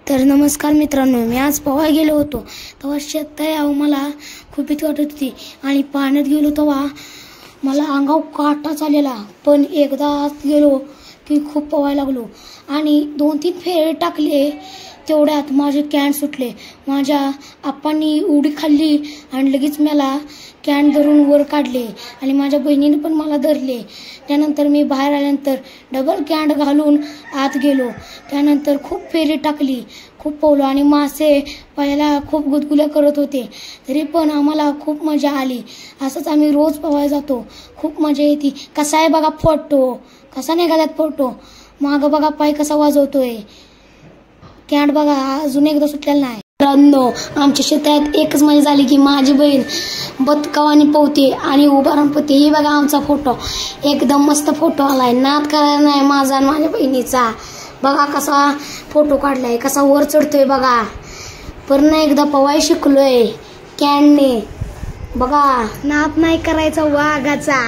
तर नमस्कार मित्रांनो, मी आज पोहायला गेलो होतो तेव्हा शेतात मला खूप भीती वाटत होती आणि पाण्यात गेलो तेव्हा मला अंगावर काटाच आलेला। पण एकदा आत गेलो की खूप पोहायला लागलो आणि 2-3 फेरे टाकले तेवढ्यात माझे कॅन सुटले। माझ्या आप्पांनी उडी खाल्ली आणि लगेच मला कॅन धरून वर काढले आणि माझ्या बहिणीने पण मला धरले। त्यानंतर मी बाहेर आल्यानंतर डबल कॅन घालून आत गेलो। त्यानंतर खूप फेरी टाकली, खूप पोहलो आणि मासे पायाला खूप गुदगुल्या करत होते, तरी पण आम्हाला खूप मजा आली। असंच आम्ही रोज पोहायला जातो, खूप मजा येते। कसा आहे बघा फोटो, कसा निघालात फोटो, मागं बघा पाय कसा वाजवतोय, कॅन बघा अजून एकदा सुटलेला नाही। मित्रांनो, आमच्या शेतात एकच मजा झाली की माझी बहीण बदकावानी पोहते आणि उभा राहून पोहते। ही बघा आमचा फोटो, एकदम मस्त फोटो आलाय। नाद करायला नाही माझा आणि माझ्या बहिणीचा। बघा कसा फोटो काढलाय, कसा वर चढतोय बघा। पण एकदा पोहायला शिकलोय कॅनने, बघा नाद नाही करायचा वाघाचा।